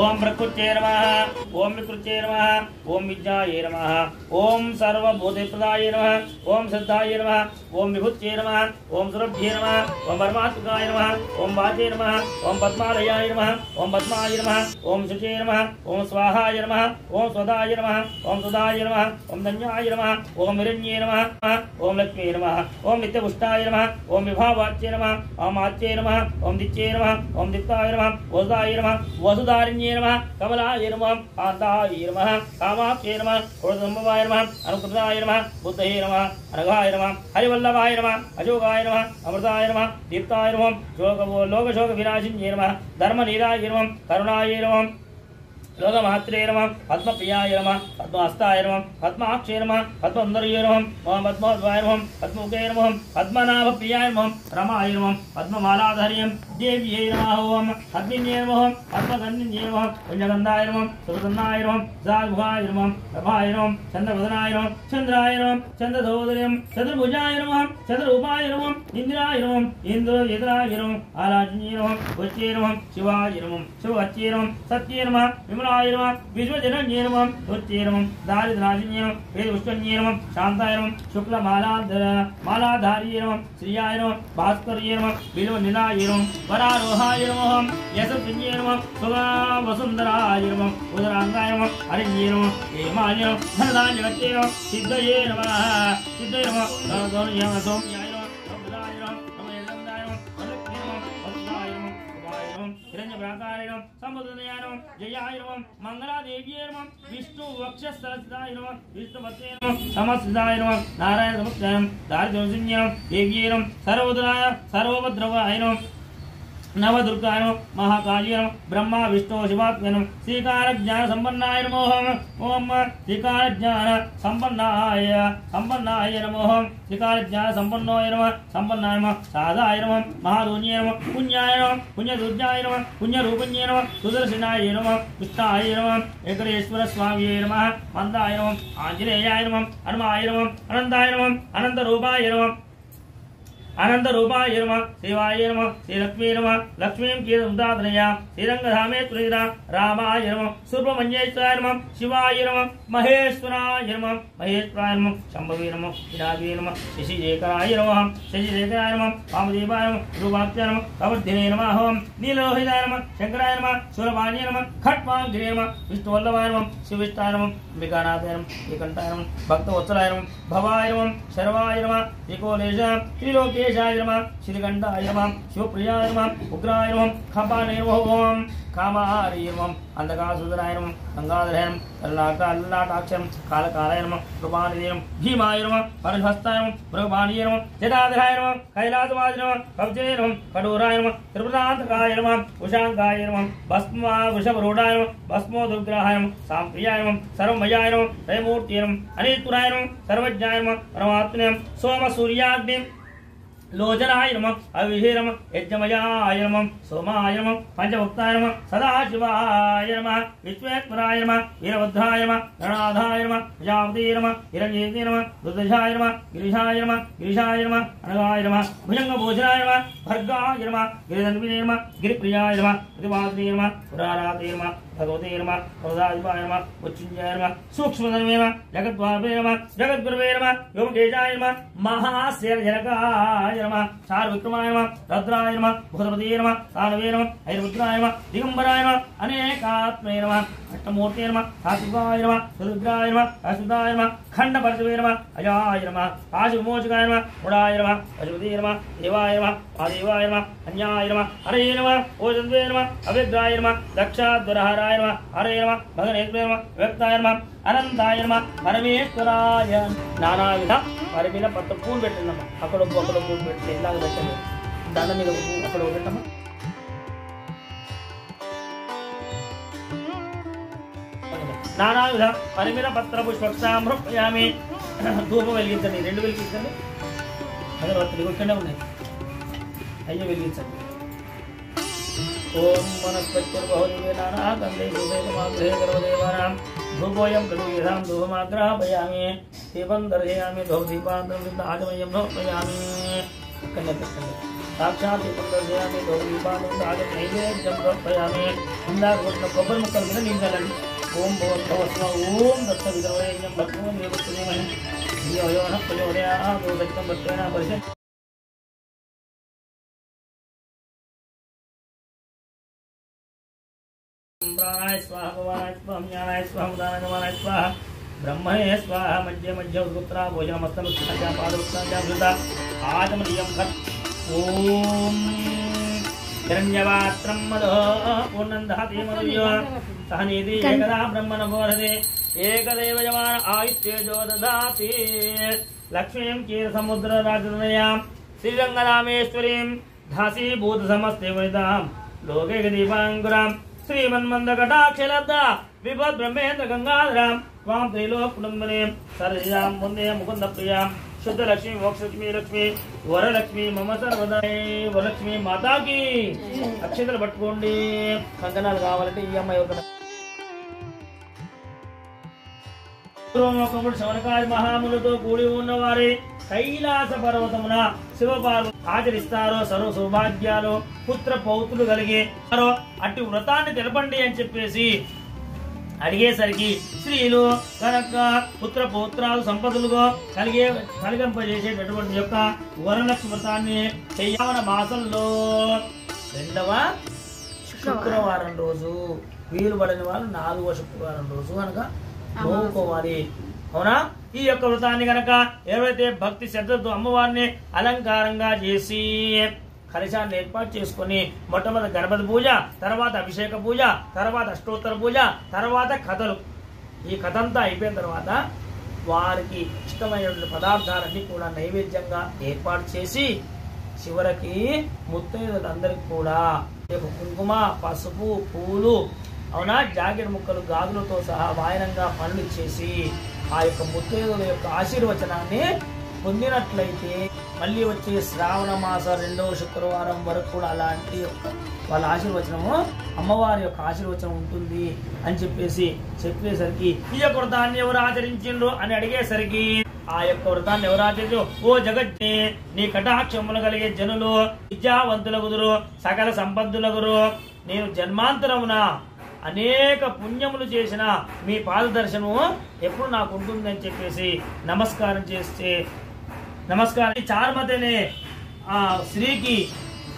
ओम प्रकृत्यै नमः ओम विकृत्यै नमः ओम विद्यायै नमः ओम सर्वभूतप्रदायै नमः ओम सिद्धायै नमः ओम विभूत्यै नमः ओम सुरभ्यै नमः ओम परमात्मकाय नमः ओम वाचे नमः ओम पद्मालयाय नमः ओम पद्माय नमः ओम शुचे नमः ओम स्वाहाय नमः ओम स्वदाय नमः ओम सुदाय नमः ओम धन्याय नमः ओम हिरण्ये नमः ओम लक्ष्मी नमः ओम नित्यपुष्टाय नमः ओम विभावाच्ये नमः ओम आच्ये नमः ओम दिच्ये नमः ओम दिक्ताय नमः वसुदाय नमः वसुधारिण्ये नमः कमलाय नमः कान्ताय नमः कामाख्ये नमः क्रोधसम्भवाय नमः अनुकृताय नमः बुद्धये नमः अनघाय नमः हरिवल्लभाय नमः अशोकाय नमः अमृताय नमः दीप्ताय नमः लोकशोक विनाशिन्ये नमः धर्मनीराय नमः करुणाय नमः लोकमात्रे नमः पद्मप्रियाय नमः पद्महस्ताय नमः पद्माक्षे नमः पद्मसुन्दर्ये नमः पद्मोद्भवाय नमः पद्ममुखे नमः पद्मनाभप्रियाय नमः रमाय नमः पद्ममालाधार्यं देव्यै नमः ओम पद्मिन्ये नमः पद्मगन्धिन्ये नमः पुण्यगन्धाय नमः सुगन्धाय नमः जागुहाय नमः प्रभाय नमः चन्द्रवदनाय नमः चन्द्राय नमः चन्द्रसहोदर्यं चन्द्रभुजाय नमः चन्द्ररूपाय नमः इंद्राय नमः इंद्रवेदनाय नमः आलाज्ञे नमः वच्ये नमः शिवाय नमः शिववच्ये नमः सत्ये नमः विमलाय नमः विश्वजनन्ये नमः तुच्ये नमः दारिद्र्यनाशिन्ये नमः वेदपुष्टन्ये नमः शान्ताय नमः शुक्लमालाधार्ये नमः श्रियाय नमः भास्कर्ये नमः बिल्वनिलाय नमः वरारोहाय नमः यशस्विन्ये नमः वसुन्धराय नमः उदरांगाय नमः हरिण्ये नमः हेमाय नमः धनधान्यवत्ये नमः सिद्धये नमः सिद्धये नमः सौम्याय नमः बुधाय नमः नमः नमः वल्लभ्ये नमः हिरण्यप्राकाराय नमः समुद्रदयाय नमः जयाय नमः मंगलादेव्ये नमः विष्णु वक्षस्थलस्थिताय नमः विष्णुपत्ये नमः समस्थिताय नमः नारायण समुद्राय नमः दारिद्र्यनाशिन्ये नमः देव्ये नमः सर्वोदराय सर्वोपद्रवाय नमः नवदुर्गाय नमः महाकाल्ये नमः ब्रह्मा विष्णु शिवात्मने नमः श्रीकारज्ञान संपन्नाय नमः ओम श्रीकारज्ञान संपन्नाय नमः श्रीकारज्ञान संपन्नाय नमः साधाय नमः महादोन्ये नमः पुण्याय नमः पुण्यदुर्जाय नमः पुण्यरूपिण्ये नमः सुदर्शनाय नमः कृष्णाय नमः एकरेश्वर स्वामिये नमः मंदाय नमः आंजनेयाय नमः हनुमाय नमः अनंताय नमः अनंतरूपाय नमः अनंत रूपाय नमः शिवाय नमः श्रीलक्ष्मी नमः लक्ष्मीं कीर्तनया श्रीरंगधामे तुलसीरा रामाय नमः सुब्रह्मण्येश्वराय नमः शिवाय नमः महेश्वराय नमः महेश्वराय नमः शंभवे नमः विनायकाय नमः शशिशेखराय नमः शशिशेखराय नमः वामदेवाय नमः रूपाक्षाय नमः कवर्धिने नमः नीललोहिताय नमः शंकराय नमः शूलपाणिये नमः खट्वांगिने नमः विष्णुवल्लभाय नमः शिविष्टाय नमः अंबिकानाथाय नमः एकंठाय नमः भक्तवत्सलाय नमः भवाय नमः शर्वाय नमः त्रिकोलेशाय त्रिलोके केशाय नमः श्रीकंठाय नमः शिवप्रियाय नमः उग्राय नमः खपाने नमः कामाय नमः अंधकासुदराय नमः गंगाधराय नमः कल्लाटाक्षं कालकालाय नमः कृपानिधे नमः भीमाय नमः परमहस्ताय नमः भृगपाणिये नमः जटाधराय नमः कैलासवासिने नमः कवचे नमः कठोराय नमः त्रिपुरान्तकाय नमः उषांकाय नमः भस्मा वृषभरूढाय नमः भस्मोदुर्ग्रहाय नमः सांप्रियाय नमः सर्वमयाय नमः त्रयमूर्तये नमः अनेतुराय नमः सर्वज्ञाय नमः परमात्मने नमः सोमसूर्याग्नि लोचनाय नमः अविहे नमः यज्ञमयाय नमः सोमाय नमः पंचभक्ताय नमः सदाशिवाय नमः विश्वेश्वराय नमः वीरभद्राय नमः गणाधाय नमः प्रजापते नमः हिरण्येते नमः दुर्दशाय नमः गिरिशाय नमः अनगाय नमः भुजंगभूषणाय नमः भर्गाय नमः गिरिधन्विने नमः गिरिप्रियाय नमः प्रतिभाते नमः पुराराते नमः भगवते नमः प्रदाधिपाय नमः उच्चुंजाय नमः सूक्ष्मधर्मे नमः जगद्वापे नमः जगद्गुरवे नमः व्योमकेशाय नमः महास्यजनकाय नमः सार्वविक्रमाय नमः रद्राय नमः भूतपते नमः सानवे नमः ऐरपुत्राय नमः दिगंबराय नमः अनेकात्मने नमः अष्टमूर्ते नमः सात्विकाय नमः सुरुद्राय नमः अश्वताय नमः खंडपर्शवे नमः अजाय नमः पाशविमोचकाय नमः उडाय नमः पशुपते नमः देवाय नमः महादेवाय नमः अन्याय नमः हरे नमः ओजन्वे नमः अभिग्राय नमः दक्षाद्वरहराय नमः हरे नमः भगनेश्वराय नमः व्यक्ताय नमः अनंताय नमः परमेश्वराय नानाविध పరిమిల పట్టు పూలు పెట్టిందమ్మా అక్కడ పూలు పెట్టి ఇలాగ పెట్టండి దండ మీద అక్కడ పెట్టమ్మా నానావిధ పరిమిల పత్ర పుష్పక్షామృపయామి ధూపం వెలిగించండి రెండు వెలిగించండి అగరబత్తులు ఇక్కడే ఉన్నాయి అయ్యో వెలిగించండి ఓం వనస్పతిర్బహుళే నానా గంధే భూషేతమాగ్రహే గర్వదేవానాం धूपोयं प्रदूयतां धूपमाग्रापयामि दीपं दर्शयामि धूपदीपान्तरं आचमयं समर्पयामि సాక్షాత్ దర్శయామి గౌరీపాను రాజు నైవేద్యం సమర్పయామి ఇందాక కొట్టిన కొబ్బరి ముక్కల మీద నిండాలండి ఓం భగవత్వ ఓం దత్త విధవైన్యం భక్తుని నివృత్తిమయం యోన ప్రయోదయా గోదత్తం భక్తేన పరిషత్ प्राणाय स्वाहा भवानाय स्वाहा ज्ञानाय स्वाहा उदानाय स्वाहा ब्रह्मणे स्वाहा मध्य मध्य उत्तरा भोजनमस्तम उत्तराज्ञा पादोत्तराज्ञा वृता आत्मनियम खत् ओम हिरण्यवात्रं मदो पूर्णंदहति मदयो सहनीति एकदा ब्रह्मण बोधते एकदेव यमान आयुष्येजो ददाति लक्ष्मीं क्षीर समुद्र राजतनयां श्रीरंगरामेश्वरीं धासी भूत समस्ते वनितां लोके दीपांकुरां श्रीमन्मन्दकटाक्षलब्ध विभद ब्रह्मेन्द्र गंगाधरां त्वां त्रैलोक कुटुम्बिनीं सरसिजां वन्दे मुकुन्द प्रियां शुद्ध लक्ष्मी मोक्ष लक्ष्मी वरलक्ष्मी मम सर्वदा वरलक्ष्मी माता की अक्षतలు పట్టుకోండి కంకణాలు కావాలంటే ఈ అమ్మాయి ఒక శవనకాది మహాములతో కూడి ఉన్నవారే కైలాస పర్వతమున శివపార్వతి ఆచరిస్తారో సర్వ సౌభాగ్యాలు పుత్ర పౌత్రులు కలిగేరో అట్టి వ్రతాన్ని తెలపండి అని చెప్పేసి అడిగేసరికి స్త్రీలు కనుక పుత్ర పౌత్రాలు సంపదలుగా కలిగింపజేసేటటువంటి యొక్క వరలక్ష్మి వ్రతాన్ని శ్రావణ మాసంలో 2వ శుక్రవారం రోజు వీలు పడిన వాళ్ళు 4వ శుక్రవారం రోజు కనుక నోవుకోవాలి. అవునా? ఈ యొక్క వ్రతాన్ని కనుక ఎవరైతే భక్తి శ్రద్ధతో అమ్మవారిని అలంకారంగా చేసి కలశాన్ని ఏర్పాటు చేసుకుని మొట్టమొదటి గణపతి పూజ, తర్వాత అభిషేక పూజ, తర్వాత అష్టోత్తర పూజ, తర్వాత కథలు, ఈ కథ అంతా అయిపోయిన తర్వాత వారికి ఇష్టమైనటువంటి పదార్థాలన్నీ కూడా నైవేద్యంగా ఏర్పాటు చేసి చివరికి ముత్తైదులందరికీ కూడా కుంకుమ, పసుపు, పూలు, అవునా, జాకెట్ ముక్కలు, గాజులతో సహా వాయనంగా పనులు ఇచ్చేసి ఆ యొక్క ముత్తైదుల యొక్క ఆశీర్వచనాన్ని పొందినట్లయితే మళ్ళీ వచ్చే శ్రావణ మాస 2వ శుక్రవారం వరకు కూడా అలాంటి వాళ్ళ ఆశీర్వచనము, అమ్మవారి యొక్క ఆశీర్వచనం ఉంటుంది అని చెప్పేసరికి ఈ యొక్క వ్రతాన్ని ఎవరు ఆచరించిండ్రు అని అడిగేసరికి ఆ యొక్క వ్రతాన్ని ఎవరు ఆచరించు, ఓ జగజ్జే నీ కటాక్షములు కలిగే జనులు విద్యావంతులగుదురు, సకల సంపద్దులగురు, నేను జన్మాంతరమున అనేక పుణ్యములు చేసిన మీ పాదదర్శనము ఎప్పుడు నాకు ఉంటుందని చెప్పేసి నమస్కారం చేస్తే చార్మతి అనే ఆ స్త్రీకి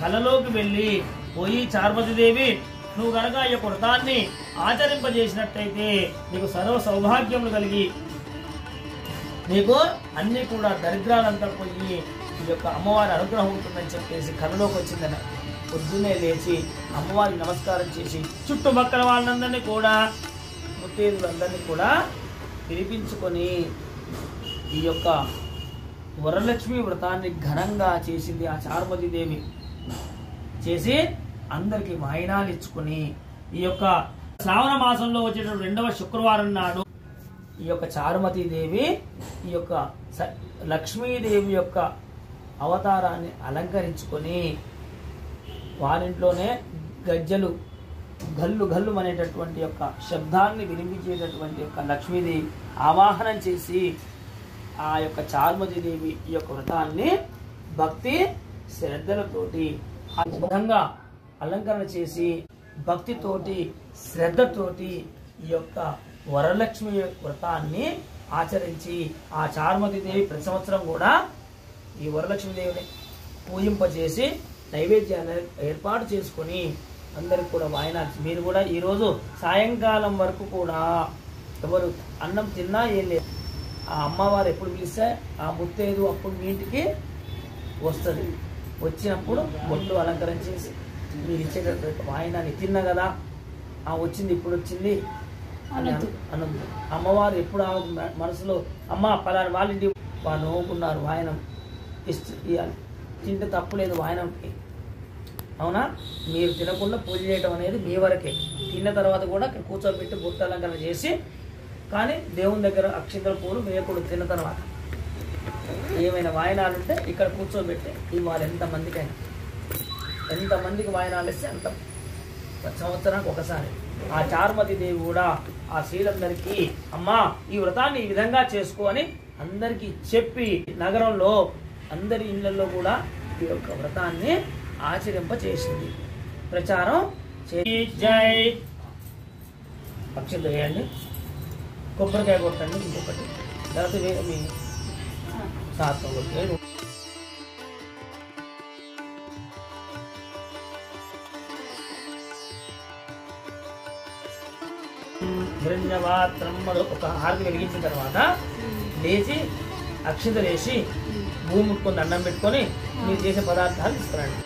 కలలోకి వెళ్ళి పోయి, చార్మతి దేవి నువ్వు కనుక ఈ యొక్క వ్రతాన్ని ఆచరింపజేసినట్టయితే నీకు సర్వ సౌభాగ్యములు కలిగి నీకు అన్ని కూడా దరిద్రాలంతా పోయి ఈ యొక్క అమ్మవారి అనుగ్రహం ఉంటుందని చెప్పేసి కలలోకి వచ్చిందన్న. పొద్దున్నే లేచి అమ్మవారికి నమస్కారం చేసి చుట్టుపక్కల వాళ్ళందరినీ కూడా ముత్తైదులందరినీ కూడా పిలిపించుకొని ఈ యొక్క వరలక్ష్మి వ్రతాన్ని ఘనంగా చేసింది ఆ చార్మతి దేవి. చేసి అందరికి వాయినాలు ఇచ్చుకొని ఈ యొక్క శ్రావణ మాసంలో వచ్చేటప్పుడు 2వ శుక్రవారం నాడు ఈ యొక్క చారుమతి దేవి ఈ యొక్క లక్ష్మీదేవి యొక్క అవతారాన్ని అలంకరించుకొని వారింట్లోనే గజ్జలు గల్లు గల్లు అనేటటువంటి యొక్క శబ్దాన్ని వినిపించేటటువంటి యొక్క లక్ష్మీదేవి ఆవాహనం చేసి ఆ యొక్క చారుమతి దేవి ఈ యొక్క వ్రతాన్ని భక్తి శ్రద్ధలతోటి ఆ విధంగా అలంకరణ చేసి భక్తితోటి శ్రద్ధతోటి ఈ యొక్క వరలక్ష్మి వ్రతాన్ని ఆచరించి ఆ చారుమతి దేవి ప్రతి సంవత్సరం కూడా ఈ వరలక్ష్మీదేవిని పూజింపజేసి నైవేద్యాన్ని ఏర్పాటు చేసుకొని అందరికి కూడా వాయనాలు. మీరు కూడా ఈరోజు సాయంకాలం వరకు కూడా ఎవరు అన్నం తిన్నా ఏం లేదు, ఆ అమ్మవారు ఎప్పుడు పిలిస్తే ఆ ముత్తైదు అప్పుడు మీ ఇంటికి వస్తుంది. వచ్చినప్పుడు బొట్టు అలంకరణ చేసి మీరు ఇచ్చేటటువంటి వాయనాన్ని తిన్నా కదా వచ్చింది ఇప్పుడు వచ్చింది అని అనొద్దు. అమ్మవారు ఎప్పుడు మనసులో అమ్మ పలాని వాళ్ళ ఇంటి వాళ్ళు నవ్వుకున్నారు వాయనం ఇవ్వాలి, తింటే తప్పు లేదు వాయనంకి. అవునా? మీరు తినకుండా పూజ చేయటం అనేది మీ వరకే. తిన్న తర్వాత కూడా కూర్చోబెట్టి బొట్టు అలంకరణ చేసి కానీ దేవుని దగ్గర అక్షింతల పూలు వేయకూడదు. తిన్న తర్వాత ఏమైనా వాయనాలు ఉంటే ఇక్కడ కూర్చోబెట్టి ఇవ్వాలి. ఎంతమందికి వాయనాలు ఇస్తే అంత సంవత్సరానికి ఒకసారి. ఆ చారుమతి దేవి కూడా ఆ స్త్రీలందరికీ అమ్మా ఈ వ్రతాన్ని ఈ విధంగా చేసుకో అని అందరికీ చెప్పి నగరంలో అందరి ఇళ్లలో కూడా ఈ యొక్క వ్రతాన్ని ఆచరింపచేసింది. ప్రచారం జై అక్షంతలు వేయండి, కొబ్బరికాయ కొట్టండి, ఇంకొకటి లేకపోతే మీ శాస్త్రం కొట్టి హిరణ్యపాత్రం ఒక హారతి వెలిగించిన తర్వాత లేచి అక్షంతలు వేసి భూమి ముట్టుకొని దండం పెట్టుకొని మీరు చేసే పదార్థాలు తీసుకురండి.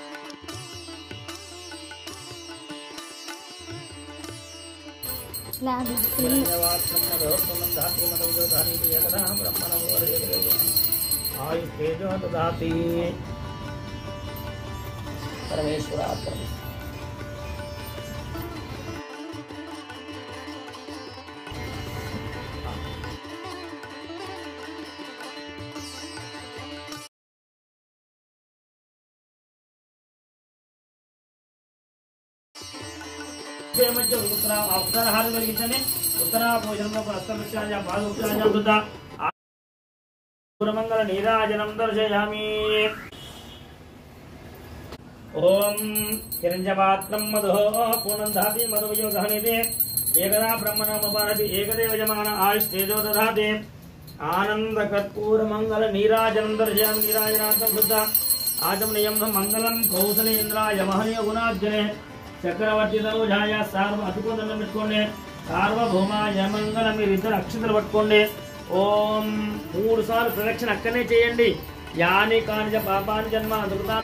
పరమేశ్వర ఉత్తరాహారం కలిగించండి. ఉత్తరా భోజనంలో హస్తమిత్రాజ పాదోక్షాజ మంగళ నీరాజనం దర్శయామి. ఓం హిరణ్యపాత్రం మధో పూర్ణం దాతి మధువయో గహనిదే ఏకదా బ్రహ్మణోపపారతి ఏకదేవ యజమాన ఆయుస్తేజో దధాతి. ఆనంద కర్పూర మంగళ నీరాజనం దర్శయామి. నీరాజనార్థం శుద్ధ ఆచమనీయం మంగళం కౌసలేంద్రాయ మహనీయ గుణార్జనే చక్రవర్తి తనుజాయ సార్వ అతుకోదండం పెట్టుకోండి. సార్వభౌమాయ మంగళం. మీరు ఇద్దరు అక్షంతలు పట్టుకోండి. ఓం 3 సార్లు ప్రదక్షిణ అక్కడనే చేయండి. యాని కానిజ పాపాని జన్మ అందుకుతా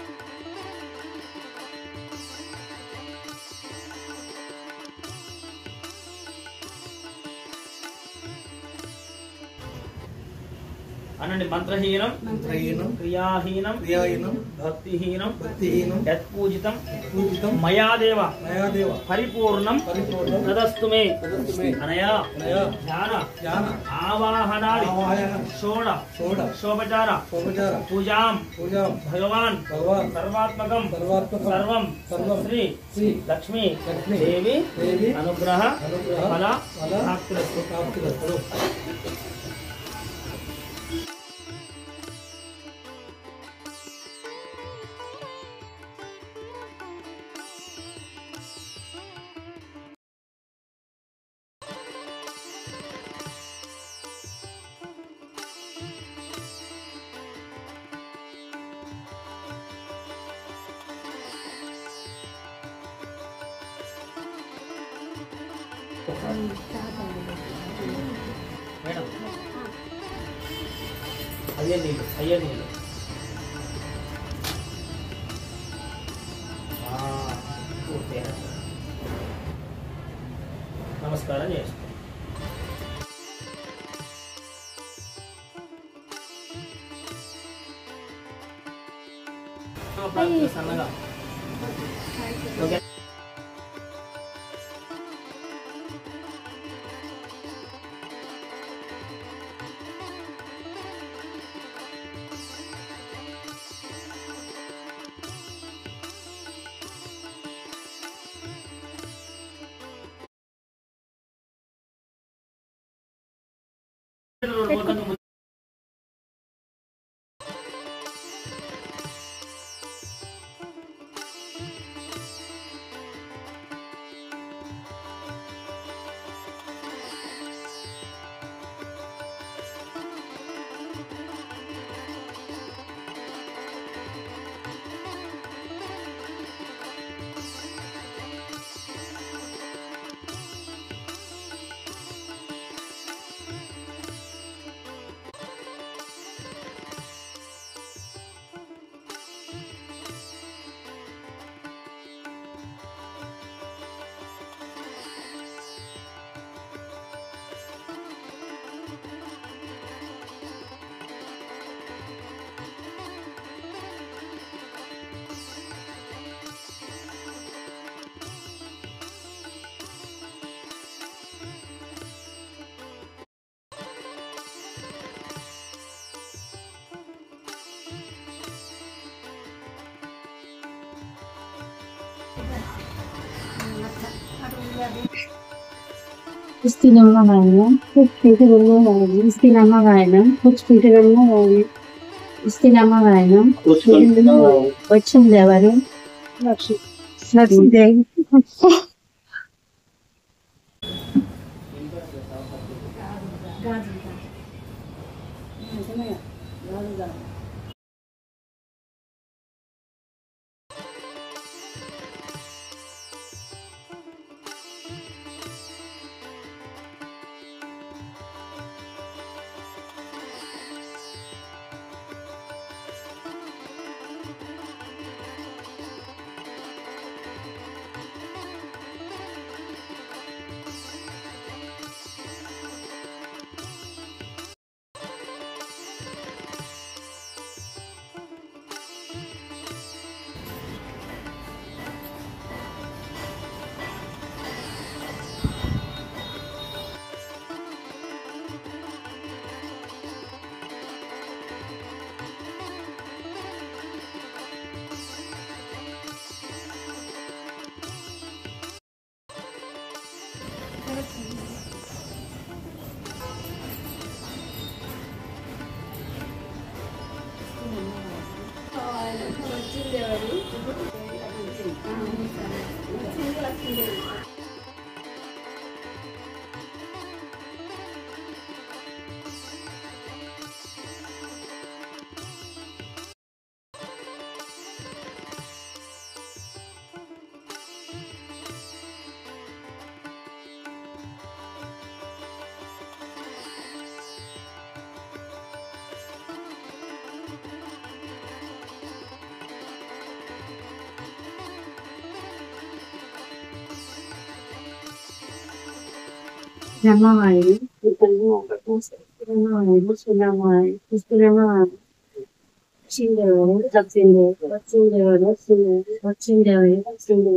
అనండి. మంత్రహీనం క్రియాహీనం భక్తిహీనం యత్పూజితం మయాదేవ పరిపూర్ణం తదస్తు మే అనయా ధ్యాన ఆవాహనాది షోడ శోభచార పూజాం భగవాన్ సర్వాత్మకం సర్వం శ్రీ లక్ష్మీ దేవి అనుగ్రహ ఫల ప్రాప్తిరస్తు. మేడం అయ్యే నీళ్ళు నమస్కారం చేస్తాం. సన్నగా okay. Isti nama gaina, kuch pite ganna gaina. Isti nama gaina, kuch pite ganna gaina. ఇస్తినమ్మవారు వచ్చింది ఎవరు? లక్ష్మీదేవి. అమ్మవారు వచ్చిందేవారు వచ్చిందేవారు వచ్చిందేవారు వచ్చిందేవారు వచ్చిందేవారు వచ్చింది